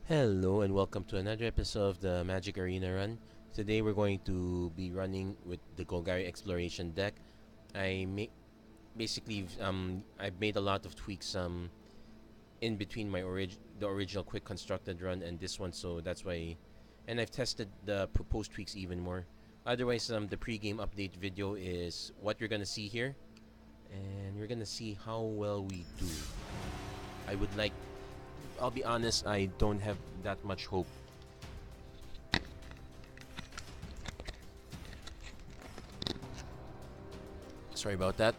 Hello and welcome to another episode of the MTG Arena Run. Today we're going to be running with the Golgari Exploration deck. I've made a lot of tweaks in between the original quick constructed run and this one, so that's why, and I've tested the proposed tweaks even more. Otherwise, the pre-game update video is what you're gonna see here, and we're gonna see how well we do. I would like I'll be honest, I don't have that much hope. Sorry about that.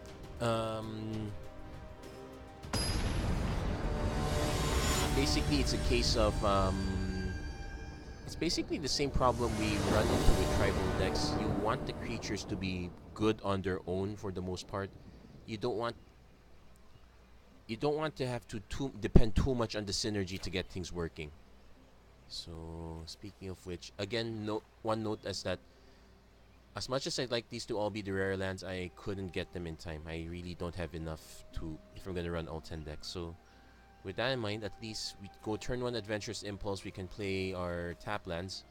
Basically, it's a case of it's basically the same problem we run into with tribal decks. You want the creatures to be good on their own for the most part. You don't want to have to depend too much on the synergy to get things working. So speaking of which, again, one note is that as much as I'd like these to all be the rare lands, I couldn't get them in time. I really don't have enough if I'm gonna run all 10 decks. So with that in mind, at least we go turn 1 Adventurous Impulse. We can play our tap lands,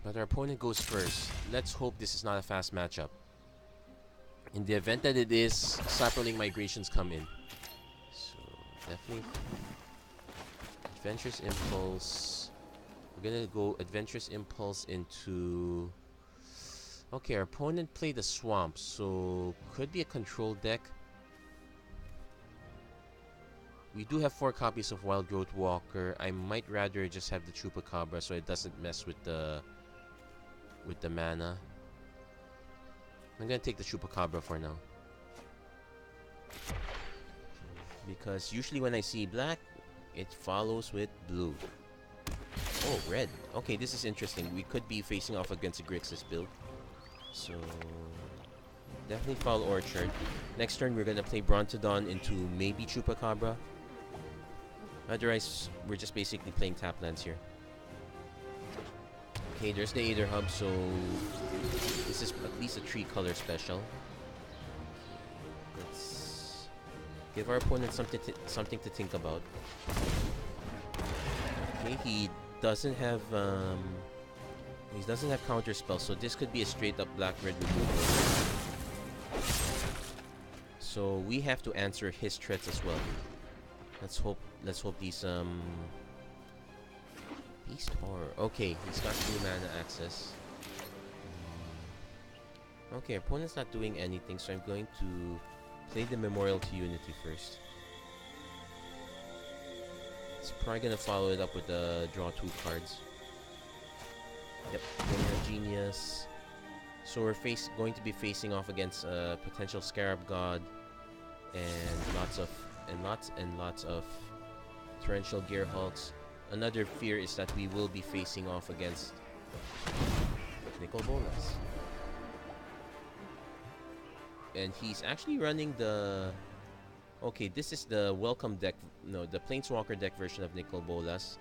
but our opponent goes first. Let's hope this is not a fast matchup. In the event that it is, Saproling Migrations come in. Definitely Adventurous Impulse. We're gonna go Adventurous Impulse into... Okay, our opponent played a Swamp, so could be a control deck. We do have 4 copies of Wild Growth Walker. I might rather just have the Chupacabra so it doesn't mess with the mana. I'm gonna take the Chupacabra for now, because usually when I see black, it follows with blue. Oh, red. Okay, this is interesting. We could be facing off against a Grixis build. So, definitely Foul Orchard. Next turn, we're going to play Brontodon into maybe Chupacabra. Otherwise, we're just basically playing tap lands here. Okay, there's the Aether Hub, so this is at least a 3-color special. Let's give our opponent something to think about. Okay, he doesn't have counter spells, so this could be a straight up black-red removal. So we have to answer his threats as well. Let's hope these Beast Horror. Okay, he's got 2 mana access. Okay, our opponent's not doing anything, so I'm going to play the Memorial to Unity first. It's probably gonna follow it up with draw 2 cards. Yep, Genius. So we're going to be facing off against potential Scarab God and lots of Torrential Gearhulks. Another fear is that we will be facing off against Nicol Bolas. And he's actually running the... Okay, this is the welcome deck. No, the Planeswalker deck version of Nicol Bolas.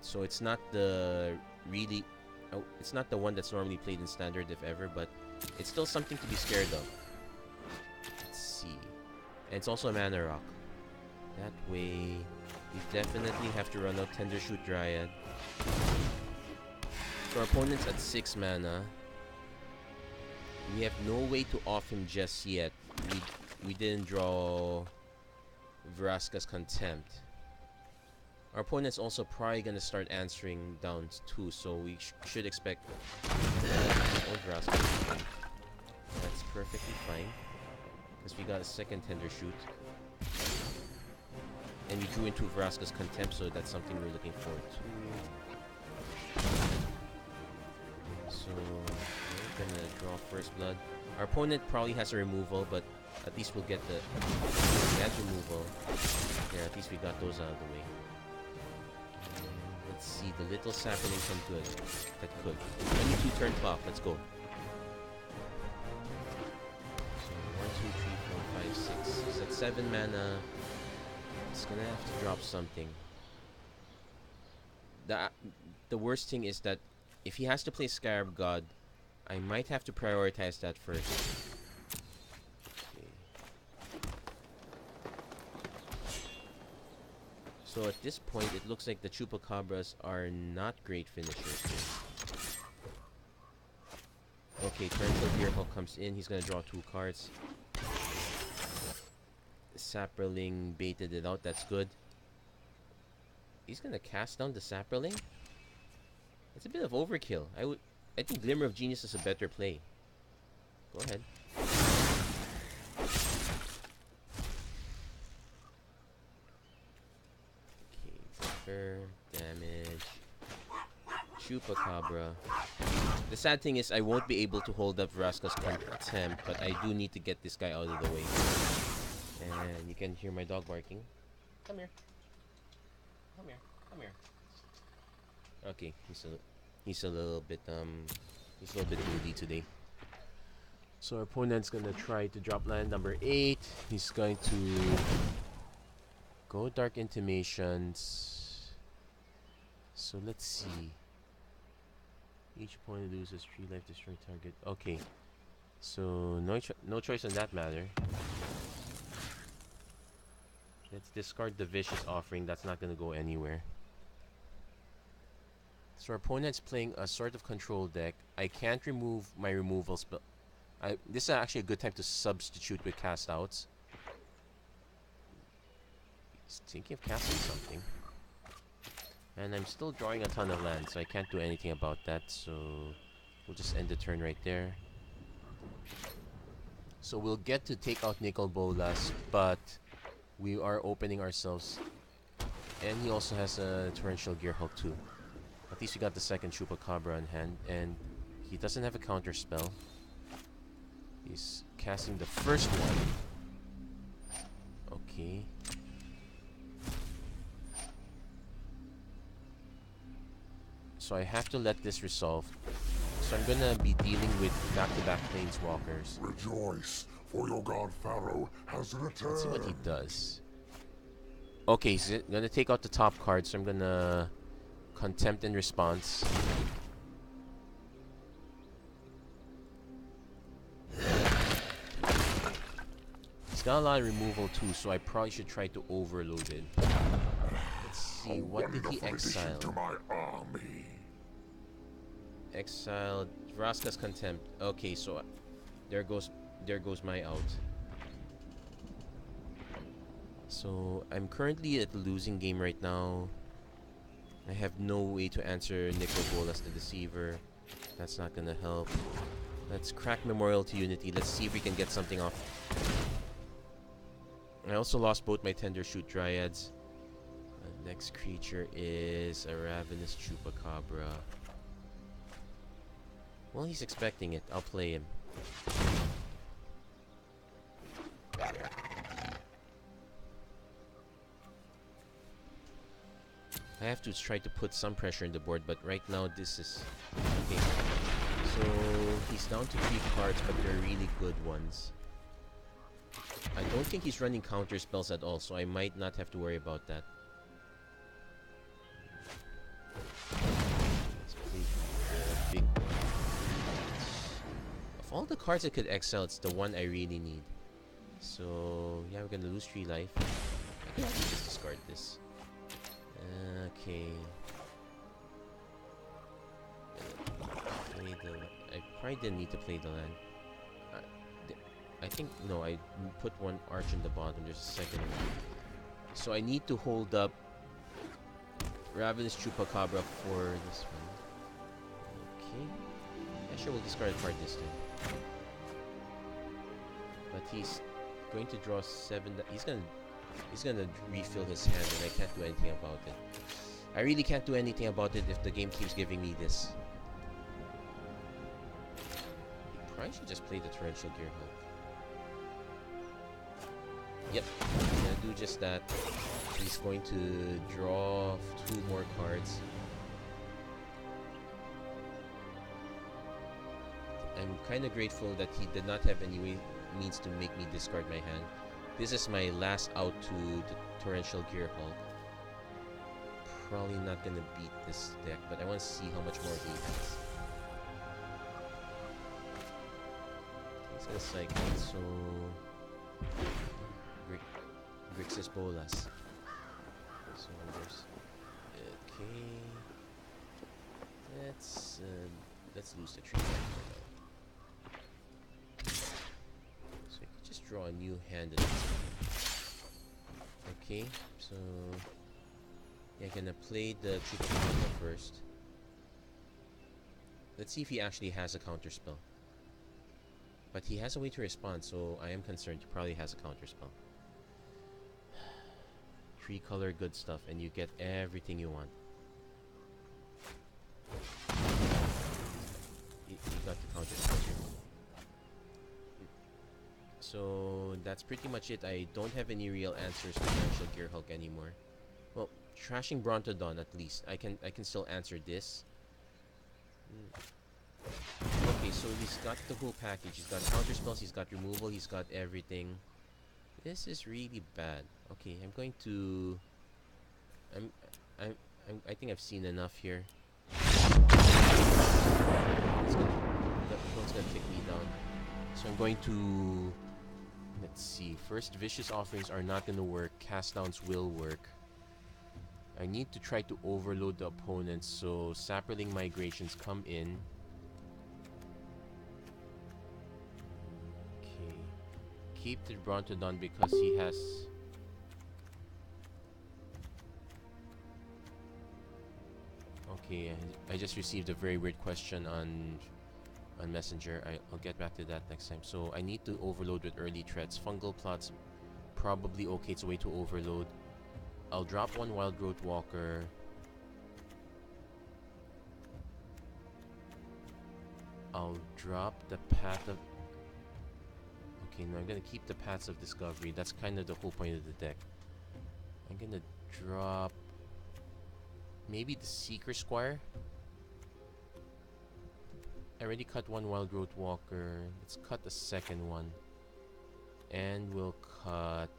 So it's not the really... Oh, it's not the one that's normally played in Standard, if ever, but it's still something to be scared of. Let's see. And it's also a mana rock. That way, we definitely have to run out Tendershoot Dryad. So our opponent's at 6 mana. We have no way to off him just yet. We didn't draw Vraska's Contempt. Our opponent's also probably gonna start answering downs too, so we should expect Vraska. That's perfectly fine, because we got a second Tendershoot. And we drew into Vraska's Contempt, so that's something we're looking forward to. So we're gonna draw First Blood. Our opponent probably has a removal, but at least we'll get the removal. There, at least we got those out of the way. Let's see, the little sapling some good. That could. 22 turn clock, let's go. So 1, 2, 3, 4, 5, 6. He's at 7 mana. It's gonna have to drop something. The worst thing is that if he has to play Scarab God, I might have to prioritize that first. Okay. So at this point, it looks like the Chupacabras are not great finishers. Okay, Torrential Gearhulk comes in. He's gonna draw 2 cards. Saproling baited it out. That's good. He's gonna cast down the Saproling. It's a bit of overkill. I think Glimmer of Genius is a better play. Go ahead. Okay, buffer, damage. Chupacabra. The sad thing is I won't be able to hold up Vraska's Contempt, but I do need to get this guy out of the way. And you can hear my dog barking. Come here. Come here. Come here. Okay, he's a little bit moody today. So our opponent's gonna try to drop land number 8. He's going to go Dark Intimations. So let's see. Each opponent loses 3 life, destroy target. Okay. So no choice on that matter. Let's discard the Vicious Offering. That's not gonna go anywhere. So our opponent's playing a sort of control deck. I can't remove my removal spell. This is actually a good time to substitute with cast outs. He's thinking of casting something. And I'm still drawing a ton of land, so I can't do anything about that. So we'll just end the turn right there. So we'll get to take out Nicol Bolas, but we are opening ourselves. And he also has a Torrential Gearhulk too. At least we got the second Chupacabra in hand, and he doesn't have a counter spell. He's casting the first one. Okay. So I have to let this resolve. So I'm gonna be dealing with back-to-back Planeswalkers. Rejoice, for your god Pharaoh has returned. Let's see what he does. Okay, he's gonna take out the top card, so I'm gonna Contempt in response. He's got a lot of removal too, so I probably should try to overload it. Let's see, what did he exile? To my army. Exiled Vraska's Contempt. Okay, so there goes my out. So I'm currently at a losing game right now. I have no way to answer Nicol Bolas the Deceiver. That's not gonna help. Let's crack Memorial to Unity. Let's see if we can get something off. I also lost both my Tender Shoot Dryads. Next creature is a Ravenous Chupacabra. Well, he's expecting it. I'll play him. I have to try to put some pressure on the board, but right now this is... Okay. So, he's down to 3 cards, but they're really good ones. I don't think he's running counter spells at all, so I might not have to worry about that. Let's play the big one. Of all the cards I could exile, it's the one I really need. So, yeah, we're gonna lose 3 life. I can actually just discard this. Okay. I probably didn't need to play the land. I think, no, I put 1 arch in the bottom. There's a second one. So I need to hold up Ravenous Chupacabra for this one. Okay. Yeah, sure, we'll discard a card this time. But he's going to draw 7. He's gonna refill his hand, and I can't do anything about it. I really can't do anything about it if the game keeps giving me this. Probably should just play the Torrential Gearhulk. Yep, I'm gonna do just that. He's going to draw 2 more cards. I'm kind of grateful that he did not have any means to make me discard my hand. This is my last out to the Torrential Gearhulk. Probably not gonna beat this deck, but I want to see how much more he has. He's gonna cycle, so... Grixis Bolas. So lose the tree line for now. So I can just draw a new hand. Okay, so yeah, I'm gonna play the Chupacabra first. Let's see if he actually has a counter spell. But he has a way to respond, so I am concerned he probably has a counter spell. 3-color good stuff, and you get everything you want. You got the counter spell here. So that's pretty much it. I don't have any real answers to Torrential Gearhulk anymore. Well, trashing Brontodon at least. I can still answer this. Okay, so he's got the whole package. He's got counter spells, he's got removal, he's got everything. This is really bad. Okay, I'm going to I think I've seen enough here. It's gonna kick me down. So I'm going to, let's see. First, Vicious Offerings are not gonna work. Cast Downs will work. I need to try to overload the opponents, so Saproling Migrations come in. Okay. Keep the Brontodon because he has... Okay, I just received a very weird question on Messenger. I'll get back to that next time. So I need to overload with early threats. Fungal Plots, probably okay. It's a way to overload. I'll drop one Wild Growth Walker. I'll drop the Path of... Okay, now I'm gonna keep the Paths of Discovery. That's kind of the whole point of the deck. I'm gonna drop... maybe the Seeker Squire. I already cut one Wild Growth Walker. Let's cut the second one. And we'll cut...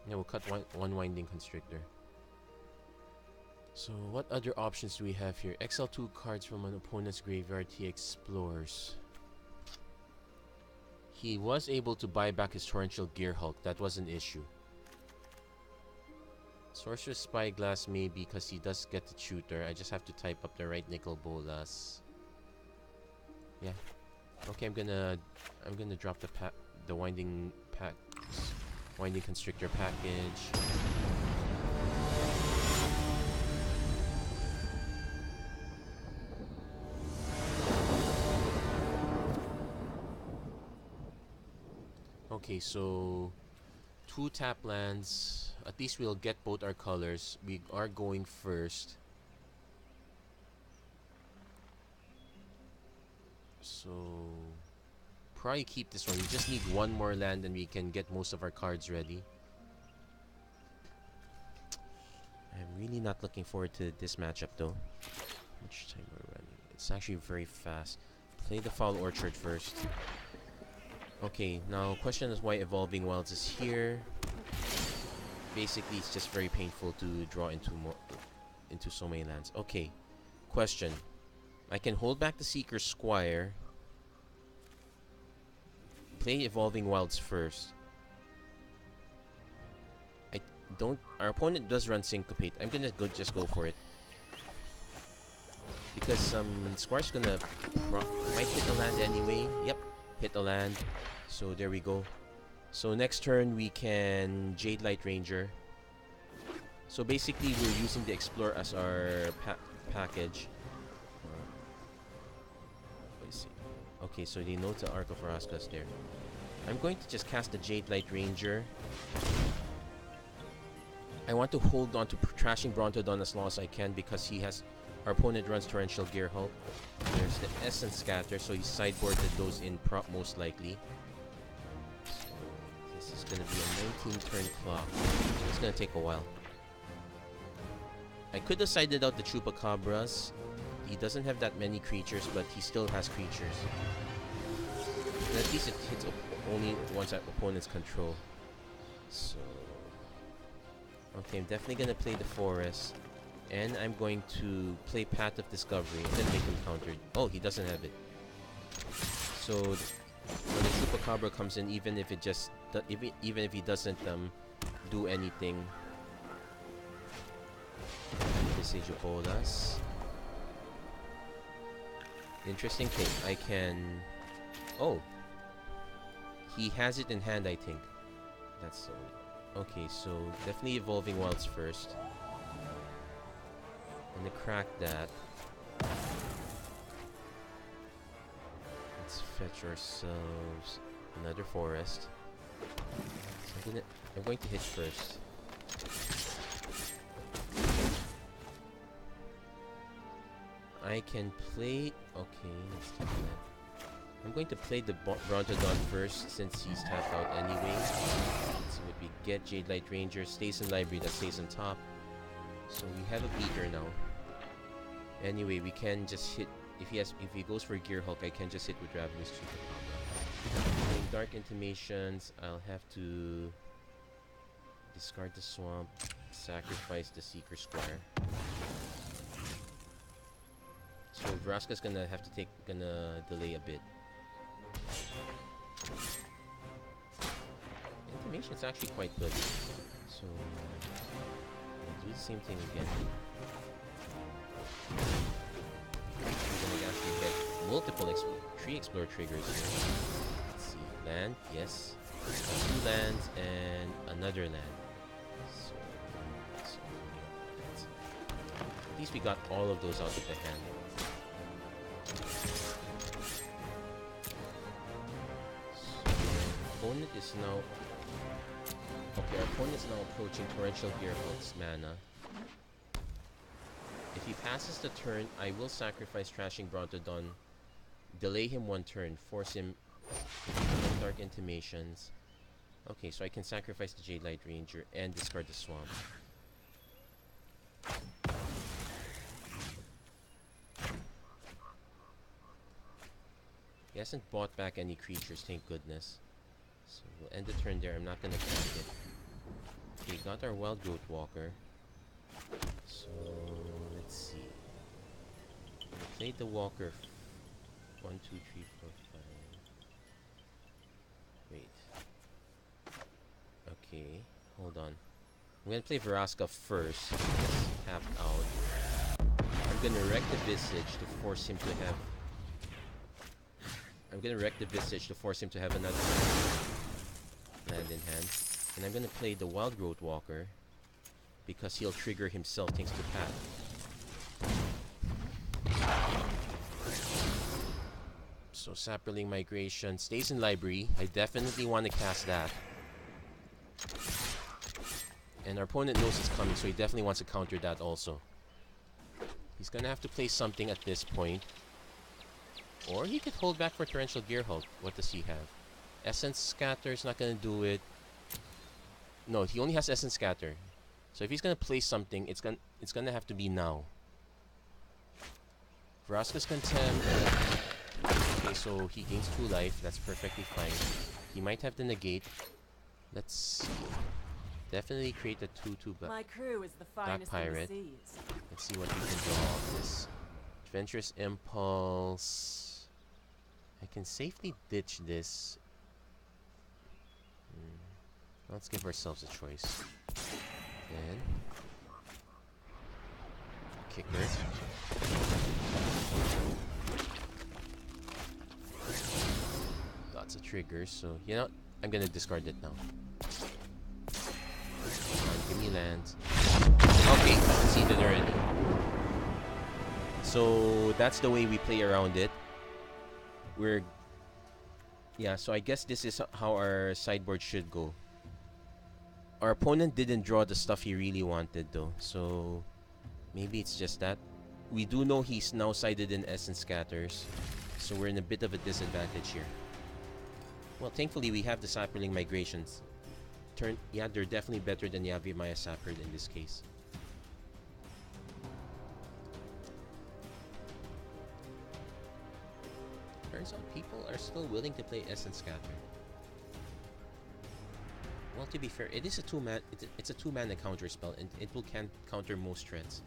yeah, we'll cut one Winding Constrictor. So what other options do we have here? Exile 2 cards from an opponent's graveyard. He explores. He was able to buy back his Torrential Gearhulk. That was an issue. Sorcerer's Spyglass maybe because he does get the tutor. I just have to type up the right Nicol Bolas. Yeah. Okay, I'm gonna drop the Winding Constrictor package. Okay, so 2 tap lands. At least we'll get both our colors. We are going first. So probably keep this one. We just need one more land and we can get most of our cards ready. I'm really not looking forward to this matchup though. How much time we're running? It's actually very fast. Play the Foul Orchard first. Okay, now question is why Evolving Wilds is here. Basically, it's just very painful to draw into so many lands. Okay, question. I can hold back the Seeker Squire. Play Evolving Wilds first. Our opponent does run Syncopate. I'm gonna just go for it. Because Squire's gonna might hit the land anyway. Yep, hit the land. So there we go. So next turn we can Jade Light Ranger. So basically we're using the Explore as our package. Let's see. Okay, so they know the Arc of Raskas there. I'm going to just cast the Jade Light Ranger. I want to hold on to trashing Brontodon as long as I can because our opponent runs Torrential Gearhulk. There's the Essence Scatter, so he sideboarded those in prop most likely. So this is going to be a 19-turn clock. It's going to take a while. I could have sided out the Chupacabras. He doesn't have that many creatures, but he still has creatures. And at least it hits only once at opponent's control. So... okay, I'm definitely going to play the Forest. And I'm going to play Path of Discovery and then make him countered. Oh, he doesn't have it. So when the Chupacabra comes in, even if he doesn't do anything, Visage of Bolas. Interesting thing, I can... Oh! He has it in hand, I think. That's so... Okay, so definitely evolving wilds first. Gonna crack that. Let's fetch ourselves another forest. So I'm going to hit first. I can play... Okay, let's do that. I'm going to play the Brontodon first since he's tapped out anyway. Let's see what we get. Jade Light Ranger stays in library, that stays on top. So we have a beater now. Anyway, we can just hit... If he goes for Gear Hulk, I can just hit with Ravenous Chupacabra. Playing Dark Intimations, I'll have to discard the Swamp, sacrifice the Seeker Squire. So Vraska's gonna have to delay a bit. Intimation's actually quite good. So we'll do the same thing again. We're gonna actually get multiple tree explorer triggers here. Let's see. Land, yes. 2 lands and another land. So at least we got all of those out of the hand. Opponent is now... Okay, our opponent is now approaching Torrential Gearhulk's mana. If he passes the turn, I will sacrifice Trashing Brontodon, delay him 1 turn, force him Dark Intimations. Okay, so I can sacrifice the Jade Light Ranger and discard the Swamp. He hasn't bought back any creatures, thank goodness. So we'll end the turn there. I'm not gonna cast it. Okay, got our Wild Growth Walker. So let's see. We played the Walker. 1, 2, 3, 4, 5. Wait. Okay, hold on. I'm gonna play Vraska first. Tapped out. I'm gonna wreck the Visage to force him to have. Another land in hand. And I'm gonna play the Wild Growth Walker because he'll trigger himself thanks to Path. So Saproling Migration stays in library. I definitely want to cast that. And our opponent knows it's coming, so he definitely wants to counter that also. He's gonna have to play something at this point. Or he could hold back for Torrential Gearhulk. What does he have? Essence Scatter is not gonna do it. No, he only has Essence Scatter. So if he's gonna play something, it's gonna have to be now. Vraska's Contempt. Okay, so he gains 2 life. That's perfectly fine. He might have the negate. Let's see. Definitely create a 2/2 My crew is the finest Pirate. in the seas. Let's see what we can draw off this. Adventurous Impulse. I can safely ditch this. Let's give ourselves a choice. Then Kicker. Lots of triggers, so you know, I'm gonna discard it now. Come on, give me lands. Okay, conceded already. So that's the way we play around it. Yeah, so I guess this is how our sideboard should go. Our opponent didn't draw the stuff he really wanted though, so maybe it's just that. We do know he's now sided in Essence Scatters, so we're in a bit of a disadvantage here. Well, thankfully we have the Saproling Migrations. Yeah, they're definitely better than Yavimaya Saphir in this case. Turns out people are still willing to play Essence Scatter. Well, to be fair, it is a 2-man. It's a 2-mana counter spell, and it will counter most threats.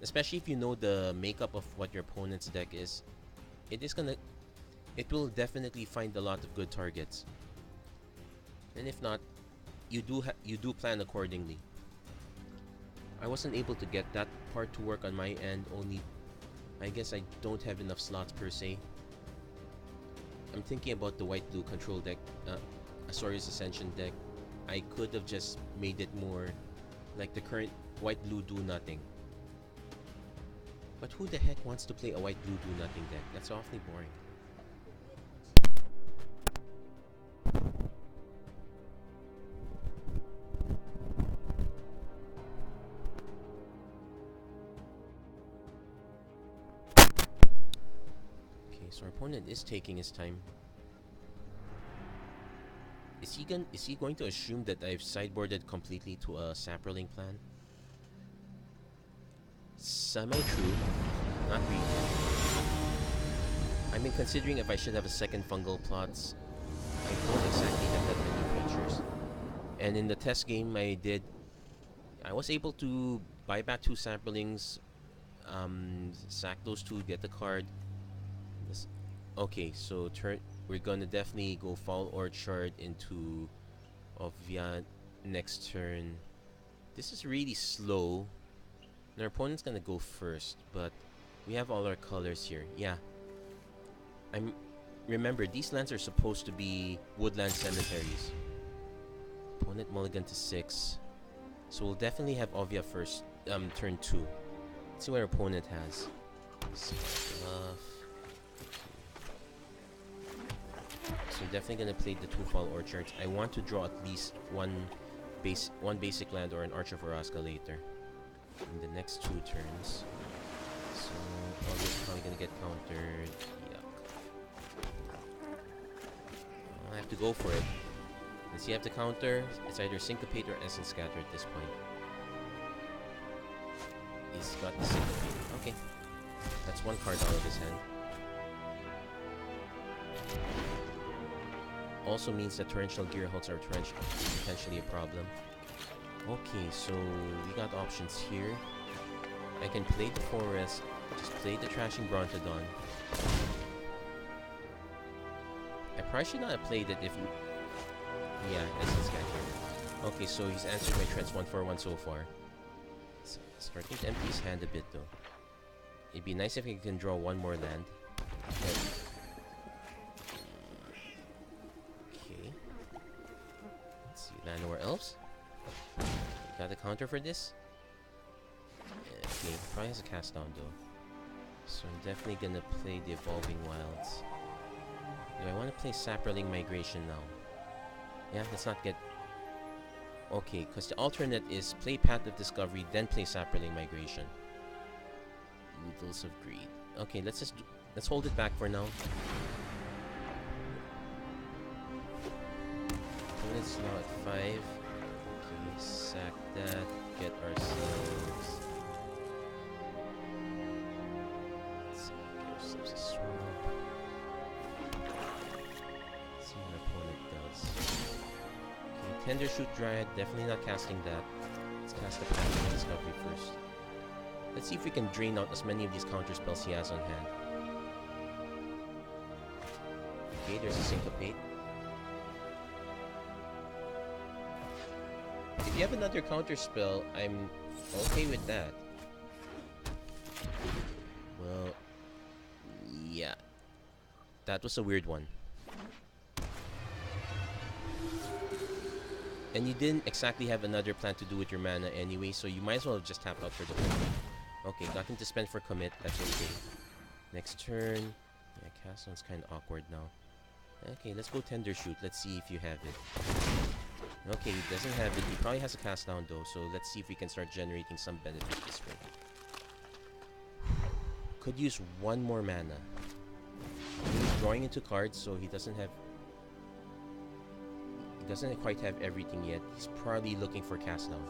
Especially if you know the makeup of what your opponent's deck is. It will definitely find a lot of good targets. And if not, you do plan accordingly. I wasn't able to get that part to work on my end. Only, I guess I don't have enough slots per se. I'm thinking about the white-blue control deck, Azorius Ascension deck. I could have just made it more like the current white-blue do-nothing. But who the heck wants to play a white-blue do-nothing deck? That's awfully boring. Okay, so our opponent is taking his time. Is he going to assume that I've sideboarded completely to a Saproling plan? Semi-true. Not really. I've been considering if I should have a second fungal plots. I don't exactly have that many creatures. And in the test game I was able to buy back 2 Saprolings, sack those 2, get the card. Okay, so we're gonna definitely go Foul Orchard into Ovia next turn. This is really slow. And our opponent's gonna go first, but we have all our colors here. Yeah. Remember, these lands are supposed to be woodland cemeteries. Opponent mulligan to 6. So we'll definitely have Ovia first, turn 2. Let's see what our opponent has. So definitely gonna play the 2 Fall Orchards. I want to draw at least one basic land or an Arch of Oraska later in the next 2 turns. So Ovia's probably gonna get countered. I have to go for it. Does he have to counter? It's either Syncopate or Essence Scatter at this point. He's got the Syncopate. Okay. That's 1 card out of his hand. Also means that Torrential Gearhulks are potentially a problem. Okay, so we got options here. I can play the Forest, just play the Trashing Brontodon. I probably should not have played it if... Yeah, Essence Scatter. Okay, so he's answered my threats 1 for 1 so far. So starting to empty his hand a bit though. It'd be nice if he can draw 1 more land. But Llanowar Elves. Got a counter for this? Okay, probably has a cast down though. So I'm definitely gonna play the Evolving Wilds. Do I want to play Saproling Migration now? Yeah, let's not get... Okay, because the alternate is play Path of Discovery, then play Saproling Migration. Oodles of Greed. Okay, let's hold it back for now. It's now at 5. Okay, sack that. Get ourselves. Let's get ourselves a swamp. Let's see what our opponent does. Okay, Tender Shoot Dryad. Definitely not casting that. Let's cast the Path of Discovery first. Let's see if we can drain out as many of these counter spells he has on hand. Okay, there's a Syncopate. If you have another counter spell, I'm okay with that. Well, yeah. That was a weird one. And you didn't exactly have another plan to do with your mana anyway, so you might as well have just tapped out for the win. Okay, got him to spend for commit, that's okay. Next turn. Yeah, cast one's kind of awkward now. Okay, let's go Tender Shoot, let's see if you have it. Okay, he doesn't have it. He probably has a cast down though, so let's see if we can start generating some benefit this way. Could use 1 more mana. He's drawing into cards, so he doesn't quite have everything yet. He's probably looking for cast down.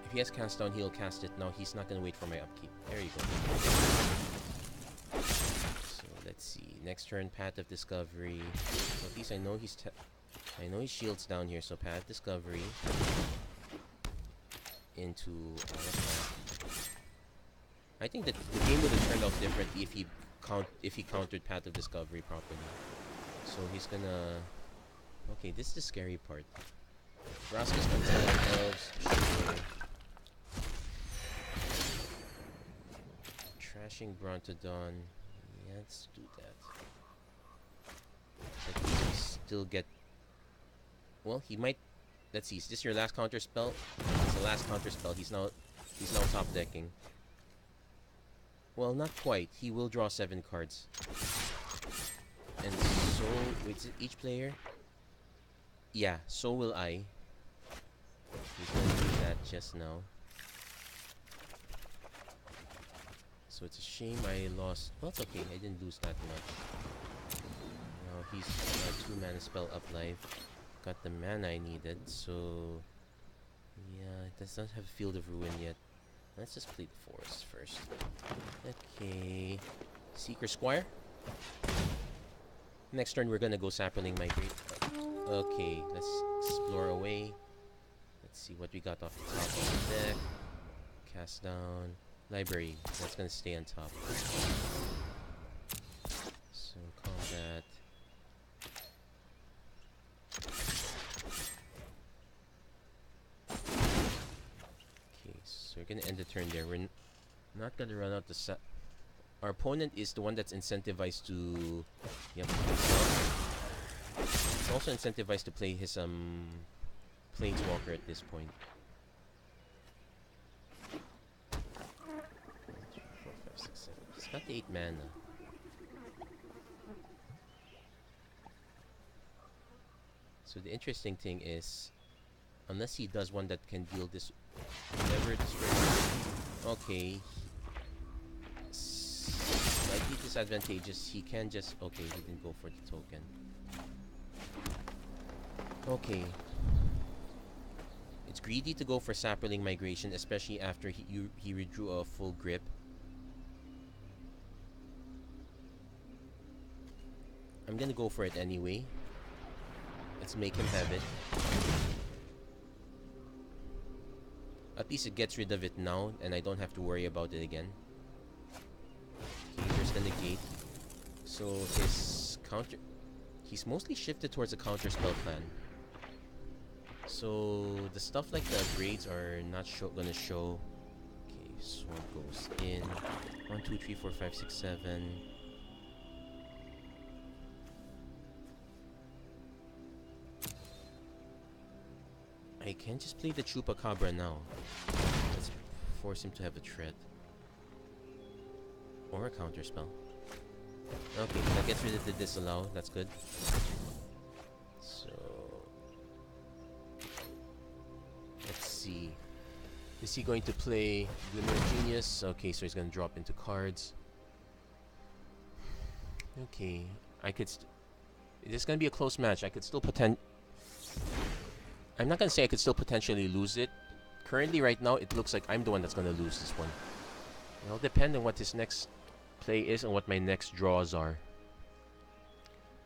If he has cast down, he'll cast it. Now he's not gonna wait for my upkeep. There you go. Let's see. Next turn, Path of Discovery. So at least I know he's shields down here. So Path of Discovery into all of that. I think that the game would have turned out differently if he countered Path of Discovery properly. So he's gonna... Okay, this is the scary part. Rascus Untied Elves. Sure. Trashing Brontodon. Yeah, let's do that. So I think we still get. Well, he might. Let's see. Is this your last counter spell? It's the last counter spell. He's now top decking. Well, not quite. He will draw 7 cards. And so, wait, is it each player? Yeah, so will I. He's gonna do that just now. So it's a shame I lost. Well, it's okay. I didn't lose that much. Now he's got 2 mana spell up life. Got the mana I needed, so yeah, it does not have Field of Ruin yet. Let's just play the Forest first. Okay. Seeker Squire. Next turn we're gonna go Sapperling Migrate. Okay, let's explore away. Let's see what we got off the top of the deck. Cast down. Library. That's gonna stay on top. So combat. Okay, so we're gonna end the turn there. We're not gonna run out the our opponent is the one that's incentivized to. Yep. It's also incentivized to play his Planeswalker at this point. 1, 2, 3, 4, 5, 6, 7. He's got 8 mana. So the interesting thing is, unless he does one that can deal this, whenever destroys. Okay. Slightly disadvantageous. He can just. Okay, he didn't go for the token. Okay. It's greedy to go for Sapperling Migration, especially after he withdrew a full grip. I'm gonna go for it anyway. Let's make him have it. At least it gets rid of it now, and I don't have to worry about it again. Okay, there's the negate. So his counter... He's mostly shifted towards a counter spell plan. So the stuff like the grades are not gonna show. Okay, sword goes in. 1, 2, 3, 4, 5, 6, 7. I can just play the Chupacabra now. Let's force him to have a threat. Or a counter spell. Okay, that gets rid of the disallow. That's good. So let's see. Is he going to play Glimmer Genius? Okay, so he's going to drop into cards. Okay, I could. This is going to be a close match. I could still I'm not going to say I could still potentially lose it. Currently, right now, it looks like I'm the one that's going to lose this one. It'll depend on what his next play is and what my next draws are.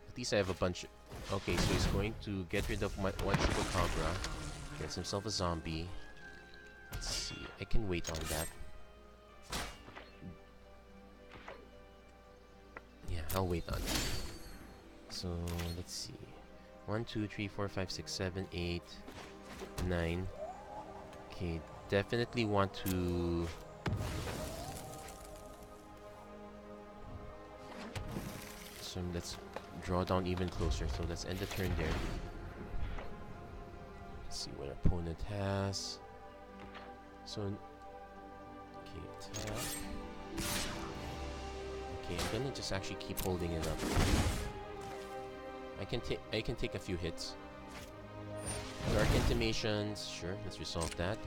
At least I have a bunch. Okay, so he's going to get rid of my one Chupacabra. Gets himself a zombie. Let's see. I can wait on that. Yeah, I'll wait on that. So, let's see. 1, 2, 3, 4, 5, 6, 7, 8, 9. Okay, definitely want to. So let's draw down even closer. So let's end the turn there. Let's see what our opponent has. So, okay, attack. Okay, I'm gonna just actually keep holding it up. I can take a few hits. Dark Intimations, sure, let's resolve that.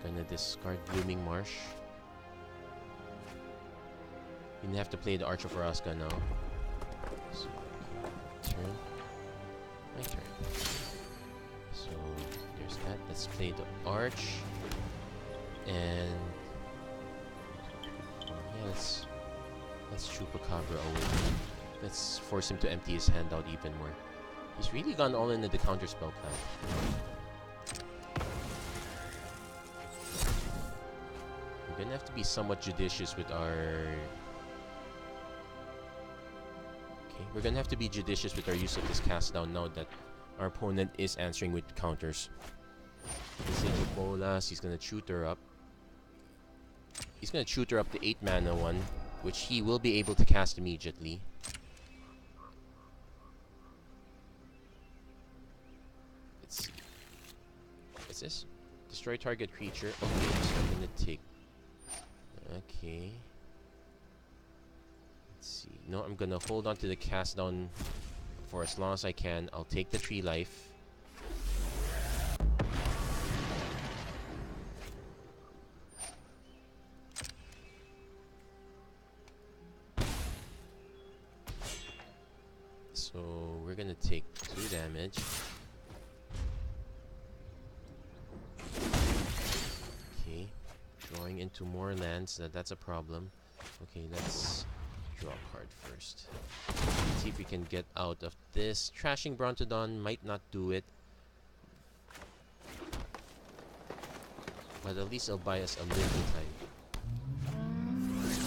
Gonna discard Blooming Marsh. You didn't have to play the Arch of Araska now. So, turn. My turn. So, there's that. Let's play the Arch. And yeah, let's Chupacabra away. Let's force him to empty his hand out even more. He's really gone all into the counter spell plan. We're gonna have to be somewhat judicious with our. Okay, we're gonna have to be judicious with our use of this cast down now that our opponent is answering with counters. Bolas, he's gonna tutor up. He's gonna tutor up the 8 mana one, which he will be able to cast immediately. Let's see. What's this? Destroy target creature. Okay, so I'm gonna take. Okay. Let's see. No, I'm gonna hold on to the cast down for as long as I can. I'll take the 3 life. So we're gonna take 2 damage. Okay, drawing into more lands. That's a problem. Okay, let's draw a card first. Let's see if we can get out of this. Trashing Brontodon might not do it, but at least it'll buy us a little time. Let's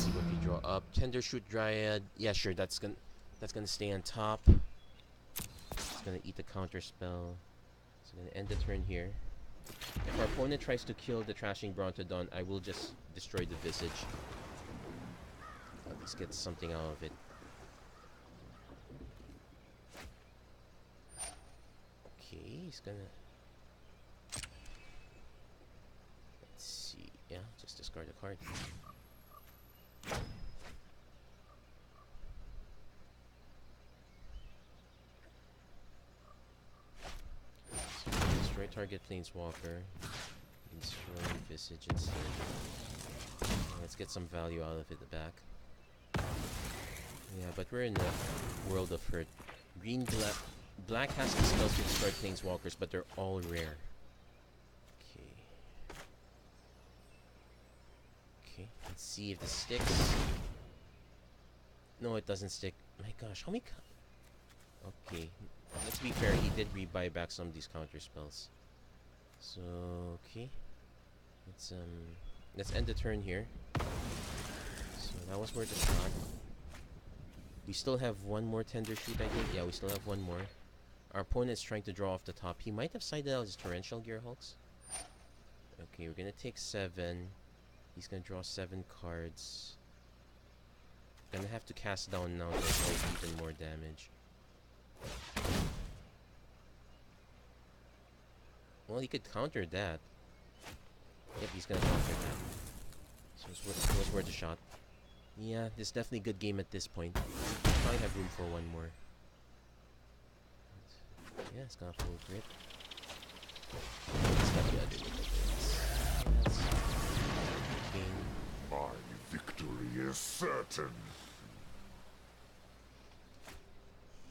see what we draw up. Tender Shoot Dryad. Yeah, sure. That's gonna stay on top. It's gonna eat the counter spell. It's gonna end the turn here. If our opponent tries to kill the Trashing Brontodon, I will just destroy the Visage. At least get something out of it. Okay, he's gonna... Let's see. Yeah, just discard a card. Destroy target Planeswalker. Destroy Visage instead. Let's get some value out of it at the back. Yeah, but we're in the world of hurt. Black has the spells to destroy Planeswalkers, but they're all rare. Okay. Okay, let's see if this sticks. No, it doesn't stick. My gosh, how many... Okay, let's be fair, he did rebuy back some of these counter spells. So, okay. Let's end the turn here. So that was worth a shot. We still have one more Tender Shoot, I think. Yeah, we still have one more. Our opponent is trying to draw off the top. He might have sided out his Torrential Gearhulks. Okay, we're gonna take 7. He's gonna draw 7 cards. Gonna have to cast down now to avoid even more damage. Well, he could counter that. Yep, he's gonna counter that. So it was worth a shot. Yeah, this is definitely a good game at this point. Probably have room for one more. Yeah, it's got full grip. It's got the other That's game. My victory is certain.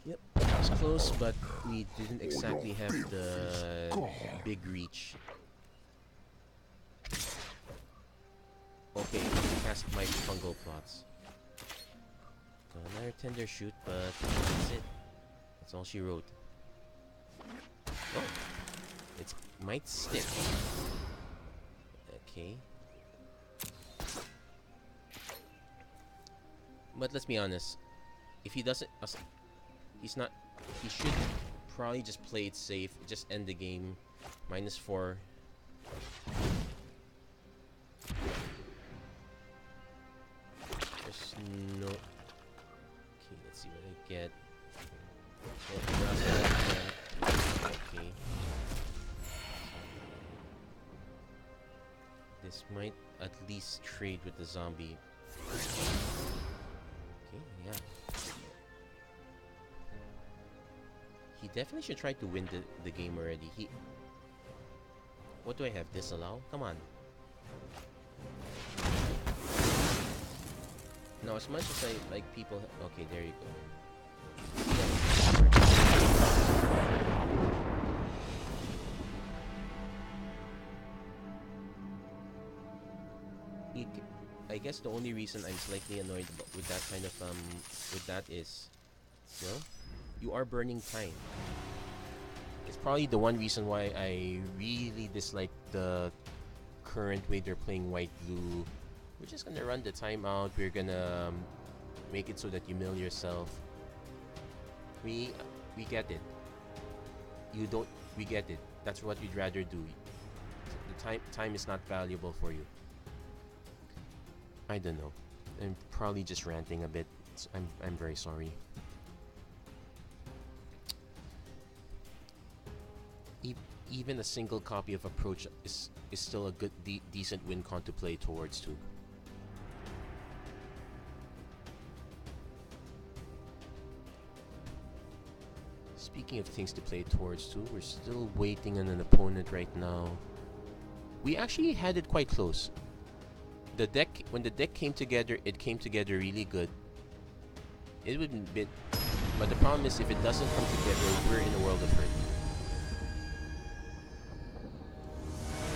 Yep, it was close, but we didn't exactly have the big reach. Okay, cast my fungal plots. Got another Tender Shoot, but that's it. That's all she wrote. Oh, it might stick. Okay. But let's be honest. If he doesn't, he's not. He should probably just play it safe. Just end the game. -4. There's no. Okay, let's see what I get. Okay. This might at least trade with the zombie. Okay, yeah. He definitely should try to win the game already. What do I have? Disallow? Come on. Now, as much as I like people... Okay, there you go. I guess the only reason I'm slightly annoyed with that kind of with that is, well, you are burning time. It's probably the one reason why I really dislike the current way they're playing white-blue. We're just gonna run the timeout. We're gonna make it so that you mill yourself. We get it. you don't. We get it. That's what you'd rather do. The time is not valuable for you. I don't know. I'm probably just ranting a bit. I'm very sorry. Even a single copy of Approach is still a good decent win con to play towards too. Speaking of things to play towards too, we're still waiting on an opponent right now. We actually had it quite close. The deck, when the deck came together, it came together really good. It would be, but the problem is if it doesn't come together, we're in a world of hurt.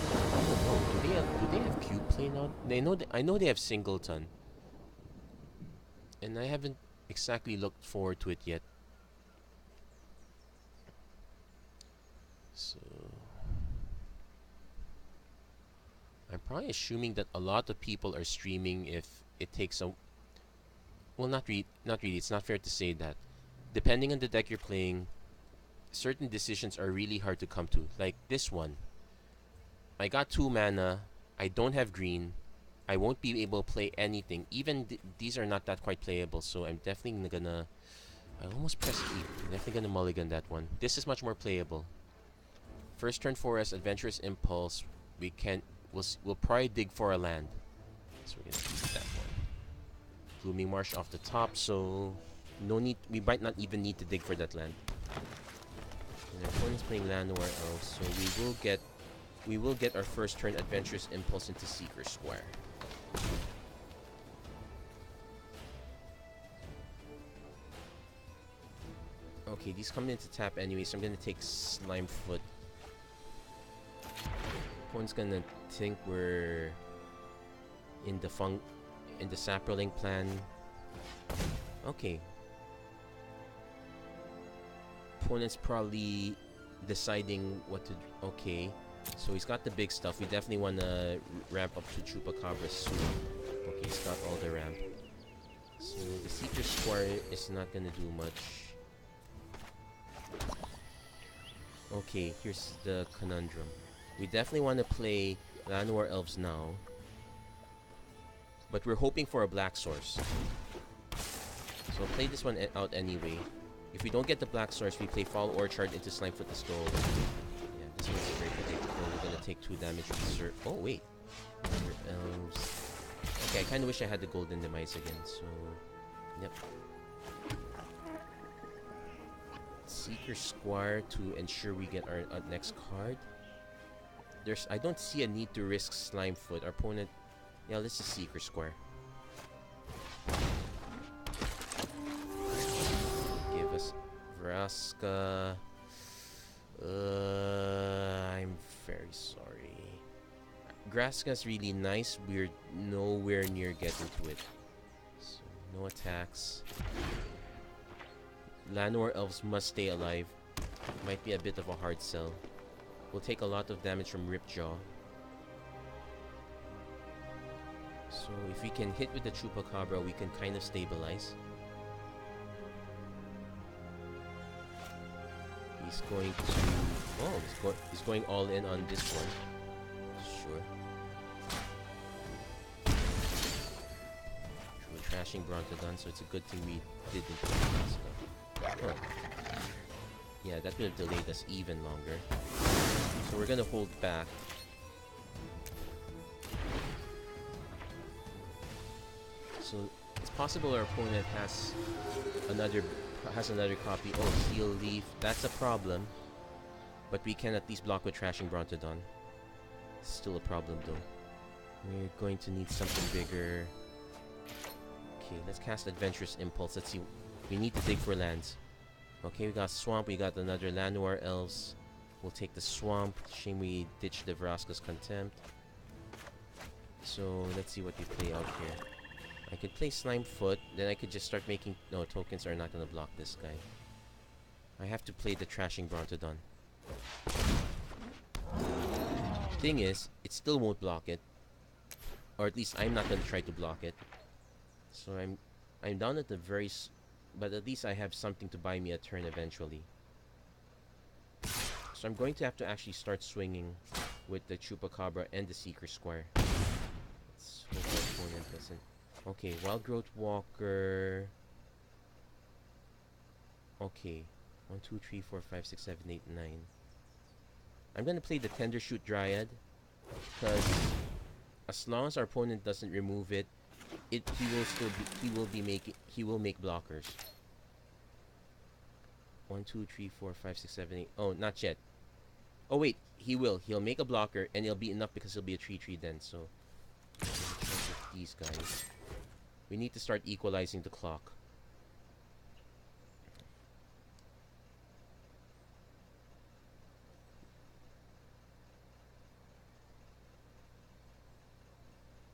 I don't know. Do they have cube play now? I know they have singleton, and I haven't exactly looked forward to it yet. So I'm probably assuming that a lot of people are streaming if it takes a... Well, not really. It's not fair to say that. Depending on the deck you're playing, certain decisions are really hard to come to. Like this one. I got 2 mana. I don't have green. I won't be able to play anything. Even these are not that quite playable, so I'm definitely gonna... I almost pressed E. I'm definitely gonna mulligan that one. This is much more playable. First turn for us, Adventurous Impulse. We'll probably dig for a land. So we're gonna keep that one. Blooming Marsh off the top, so no need. We might not even need to dig for that land. And our opponent's playing land or else, so we will get our first turn Adventurous Impulse into Seeker Square. Okay, these come into tap anyway, so I'm gonna take Slimefoot. Opponent's gonna think we're in the Saproling plan. Okay. Opponent's probably deciding what to... Okay. So he's got the big stuff. We definitely want to ramp up to Chupacabra soon. Okay, he's got all the ramp. So the Seeker Square is not gonna do much. Okay, here's the conundrum. We definitely want to play Llanowar Elves now. But we're hoping for a black source. So I'll play this one out anyway. If we don't get the black source, we play Foul Orchard into Slimefoot the Skull. Yeah, this one's very predictable. We're gonna take 2 damage from Oh, wait. Elves. Okay, I kind of wish I had the Golden Demise again, so... Yep. Seeker Square to ensure we get our next card. I don't see a need to risk Slimefoot. Our opponent... Yeah, let's just Seeker Square. Give us Vraska. I'm very sorry. Graska's really nice. We're nowhere near getting to it. So, no attacks. Llanowar Elves must stay alive. Might be a bit of a hard sell. We'll take a lot of damage from Ripjaw. So if we can hit with the Chupacabra, we can kind of stabilize. He's going to... Oh, he's going all in on this one. Sure. We're trashing Brontodon, so it's a good thing we didn't do that stuff. Oh. Yeah, that would have delayed us even longer. So we're gonna hold back. So it's possible our opponent has another copy. Oh, Steel Leaf. That's a problem. But we can at least block with Trashing Brontodon. Still a problem though. We're going to need something bigger. Okay, let's cast Adventurous Impulse. Let's see. We need to dig for lands. Okay, we got Swamp. We got another Llanowar Elves. We'll take the Swamp. Shame we ditched the Vraska's Contempt. So let's see what we play out here. I could play Slimefoot, then I could just start making... No, tokens are not going to block this guy. I have to play the Trashing Brontodon. Thing is, it still won't block it. Or at least I'm not going to try to block it. So I'm down at the very... But at least I have something to buy me a turn eventually. So I'm going to have to actually start swinging with the Chupacabra and the Seeker Squire. Let's hope my opponent doesn't. Okay, Wild Growth Walker. Okay. 1, 2, 3, 4, 5, 6, 7, 8, 9. I'm gonna play the Tender Shoot Dryad, because as long as our opponent doesn't remove it, he will make blockers. 1, 2, 3, 4, 5, 6, 7, 8. Oh, not yet. Oh wait, he'll make a blocker, and it'll be enough because it'll be a 3/3 then. So these guys, we need to start equalizing the clock.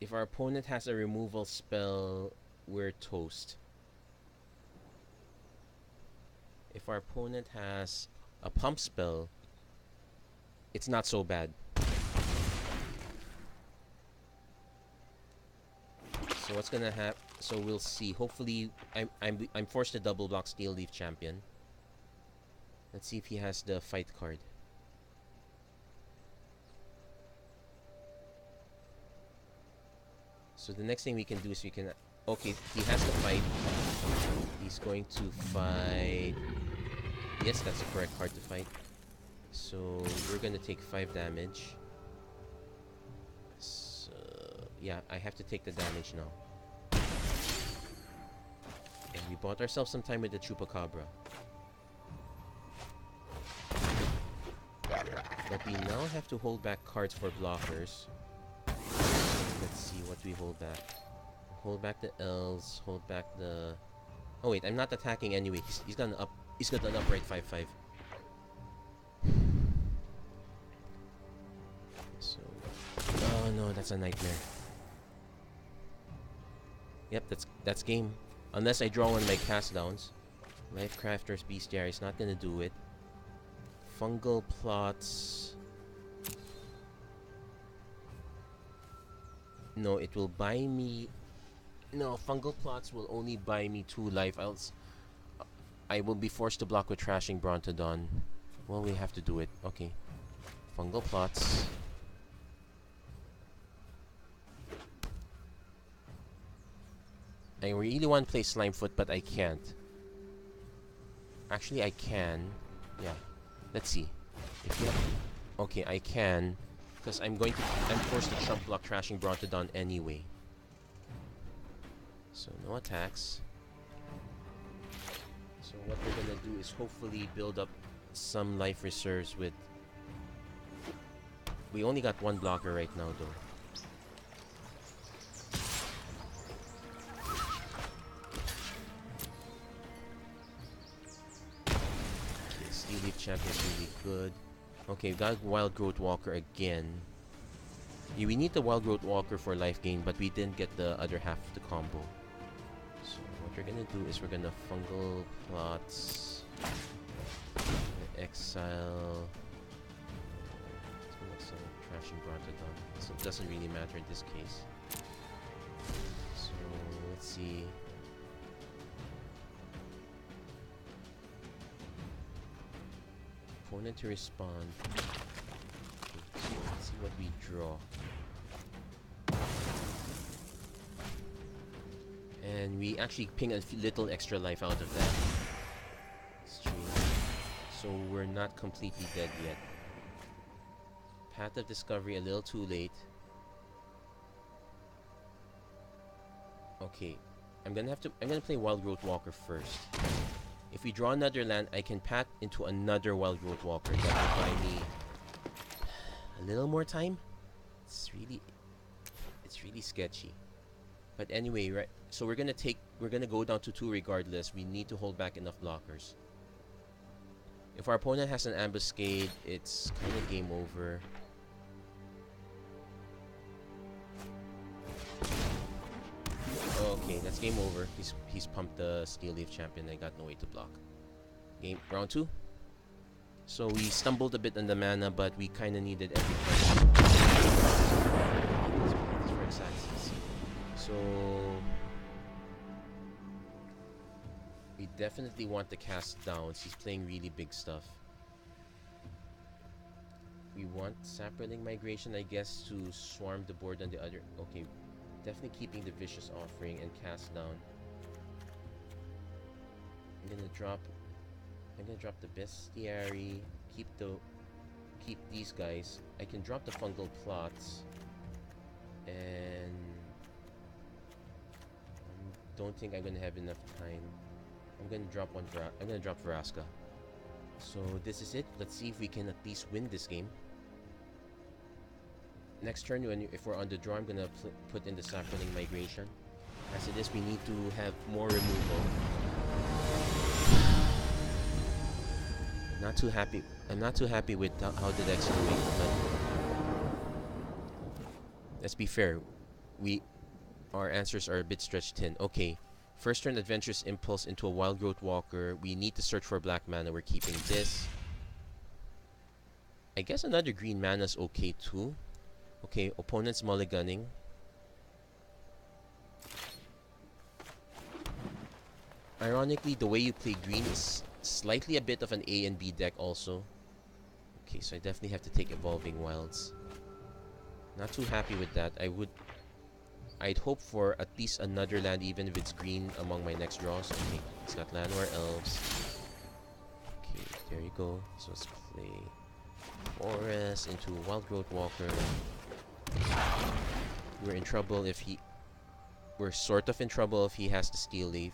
If our opponent has a removal spell, we're toast. If our opponent has a pump spell, it's not so bad. So what's gonna happen? So we'll see. Hopefully, I'm forced to double block Steel Leaf Champion. Let's see if he has the fight card. So the next thing we can do is we can... Okay, he has to fight. He's going to fight... Yes, that's the correct card to fight. So we're going to take 5 damage. So, yeah, I have to take the damage now. And we bought ourselves some time with the Chupacabra. But we now have to hold back cards for blockers. Let's see what we hold back. Hold back the elves. Hold back the... Oh wait, I'm not attacking anyway. He's got an upright 5/5. So, oh no, that's a nightmare. Yep, that's game. Unless I draw one of my cast downs. Lifecrafter's Bestiary is not gonna do it. Fungal Plots. No, it will buy me... No, Fungal Plots will only buy me 2 life. I will be forced to block with Trashing Brontodon. Well, we have to do it. Okay. Fungal Plots. I really want to play Slimefoot, but I can't. Actually, I can. Yeah. Let's see. Okay, I can. Because I'm forced to chump block Trashing Brontodon anyway. So no attacks. So what we're gonna do is hopefully build up some life reserves with... We only got 1 blocker right now though. Okay, Steel Leaf Champion is really good. Okay, we got Wild Growth Walker again. Yeah, we need the Wild Growth Walker for life gain, but we didn't get the other half of the combo. So what we're gonna do is we're gonna Fungal Plots, exile Trashing Brontodon. So it doesn't really matter in this case. So let's see. Opponent to respond. Okay, so let's see what we draw. And we actually ping a little extra life out of that. So we're not completely dead yet. Path of Discovery a little too late. Okay, I'm gonna play Wild Growth Walker first. If we draw another land, I can path into another Wild Growth Walker. That will buy me a little more time. It's really sketchy. But anyway, right? So we're gonna go down to 2 regardless. We need to hold back enough blockers. If our opponent has an ambuscade, it's kind of game over. Okay, that's game over. He's pumped the Steel Leaf Champion. I got no way to block. Round 2. So we stumbled a bit on the mana, but we kind of needed everything. So we definitely want the cast downs. He's playing really big stuff. We want Sapperling Migration, I guess, to swarm the board on the other. Okay, definitely keeping the Vicious Offering and cast down. I'm gonna drop the Bestiary. Keep these guys. I can drop the Fungal Plots, and don't think I'm gonna have enough time. I'm gonna drop Vraska. So this is it. Let's see if we can at least win this game. Next turn, if we're on the draw, I'm gonna put in the Sapperling Migration. As it is, we need to have more removal. Not too happy. I'm not too happy with how the deck's doing, but let's be fair. Our answers are a bit stretched thin. Okay, first turn Adventurous Impulse into a Wild Growth Walker. We need to search for black mana. We're keeping this. I guess another green mana's okay too. Okay, opponent's mulliganing. Ironically, the way you play green is slightly a bit of an A and B deck also. Okay, so I definitely have to take Evolving Wilds. Not too happy with that. I'd hope for at least another land, even if it's green, among my next draws. Okay, it's got Llanowar Elves. Okay, there you go. So let's play Forest into Wild Growth Walker. We're in trouble if he... We're sort of in trouble if he has the Steel Leaf.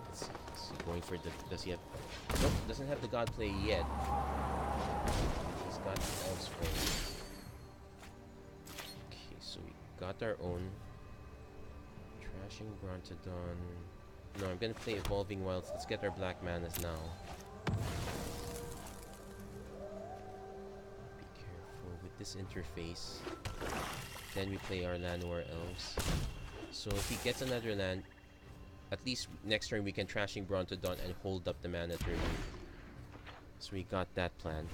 Let's see. Is he going for the... Does he have... Nope, doesn't have the God Play yet. He's got the Elves for... So we got our own. Trashing Brontodon. No, I'm gonna play Evolving Wilds. Let's get our black manas now. Be careful with this interface. Then we play our Llanowar Elves. So if he gets another land, at least next turn we can Trashing Brontodon and hold up the mana turn. So we got that plan.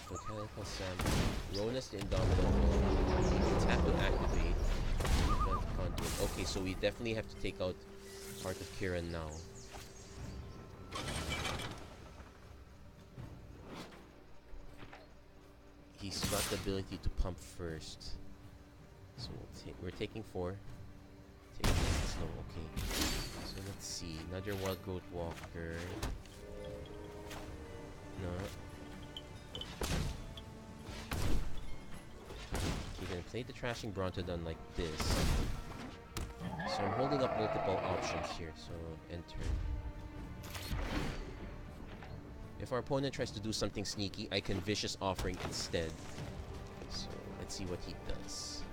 Botanical Sample. Ronus the Indomitable. Tap to activate. Defense Conduit. Okay, so we definitely have to take out Heart of Kiran now. He's got the ability to pump first. So we're taking 4. Taking it slow, okay. So let's see. Another Wild Growth Walker. No. We're gonna play the Trashing Brontodon like this. So I'm holding up multiple options here, so enter. If our opponent tries to do something sneaky, I can Vicious Offering instead. So let's see what he does.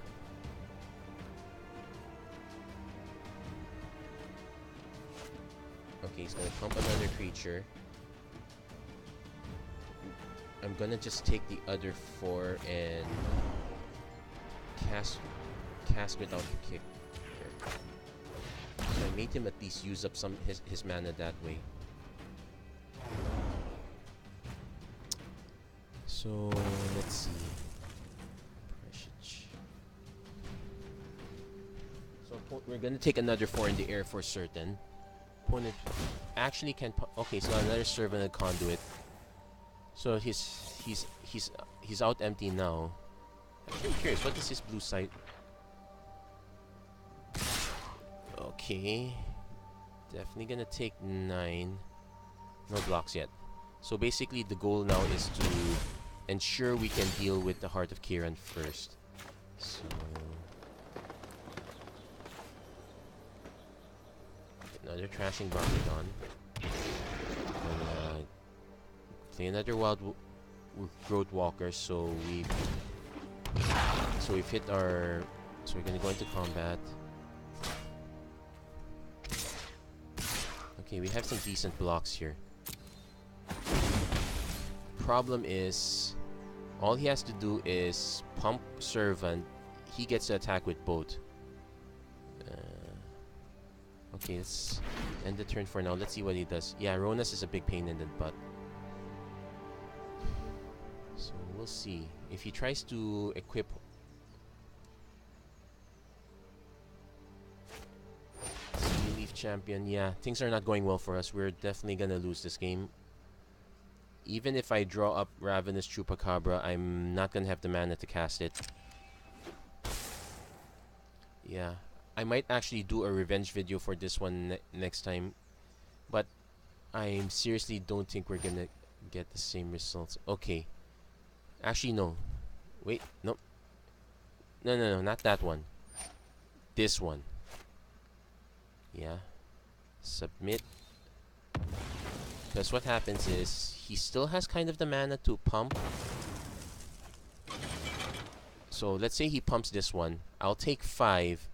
Okay, he's gonna pump another creature. I'm gonna just take the other 4 and cast without the kick. So I made him at least use up some his mana that way. So let's see. So we're gonna take another 4 in the air for certain. Opponent actually can. Okay, so another Servant and Conduit. So he's out empty now. I'm curious, what is his blue side? Okay. Definitely gonna take 9. No blocks yet. So basically the goal now is to ensure we can deal with the Heart of Kiran first. So another Trashing Brontodon. Play another Wild Growth Walker, so we've hit our... So we're gonna go into combat. Okay, we have some decent blocks here. Problem is, all he has to do is pump Servant. He gets to attack with both. Okay, let's end the turn for now. Let's see what he does. Yeah, Ronus is a big pain in the butt. So we'll see. If he tries to equip... Sea Leaf Champion, yeah, things are not going well for us. We're definitely gonna lose this game. even if I draw up Ravenous Chupacabra, I'm not gonna have the mana to cast it. Yeah, I might actually do a revenge video for this one next time, but I seriously don't think we're gonna get the same results. Okay, actually no, wait, no, no, not that one. This one. Yeah, submit. Because what happens is he still has kind of the mana to pump. So let's say he pumps this one. I'll take 5.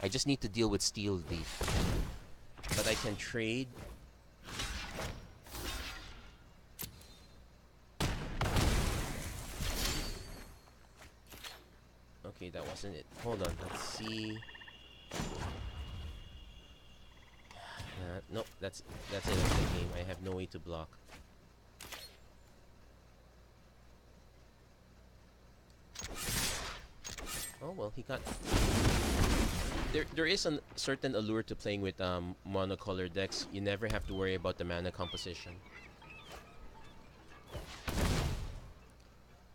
I just need to deal with Steel Leaf. But I can trade. Okay, that wasn't it. Hold on, let's see. Nope, that's it. That's the game. I have no way to block. Oh well, he got. There is a certain allure to playing with monocolor decks. You never have to worry about the mana composition.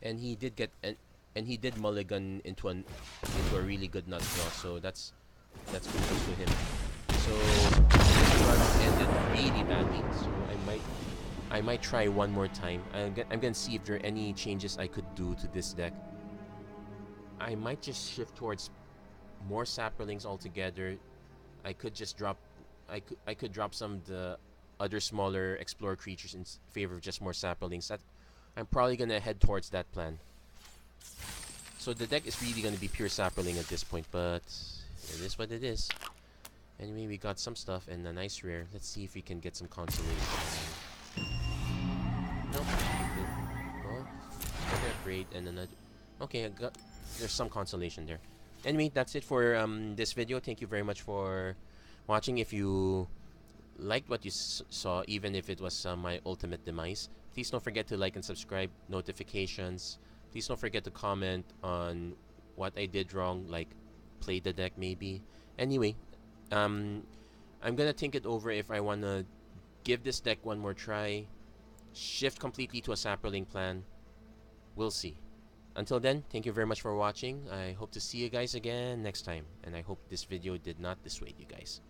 And he did get and he did mulligan into a really good nut draw. So that's kudos to him. So this run ended really badly. So I might try one more time. I'm gonna see if there are any changes I could do to this deck. I might just shift towards more Saprolings altogether. I could just drop. I could drop some of the other smaller Explorer creatures in favor of just more Saprolings. That I'm probably gonna head towards that plan. So the deck is really gonna be pure Saproling at this point, but it is what it is. Anyway, we got some stuff and a nice rare. Let's see if we can get some consolation. Nope. Oh, another upgrade and another. Okay, I got. There's some consolation there. Anyway, that's it for this video. Thank you very much for watching. If you liked what you saw, even if it was my ultimate demise, please don't forget to like and subscribe. Notifications. Please don't forget to comment on what I did wrong, like play the deck maybe. Anyway. I'm gonna think it over if I wanna give this deck one more try, shift completely to a Saproling plan. We'll see. Until then, thank you very much for watching. I hope to see you guys again next time, and I hope this video did not dissuade you guys.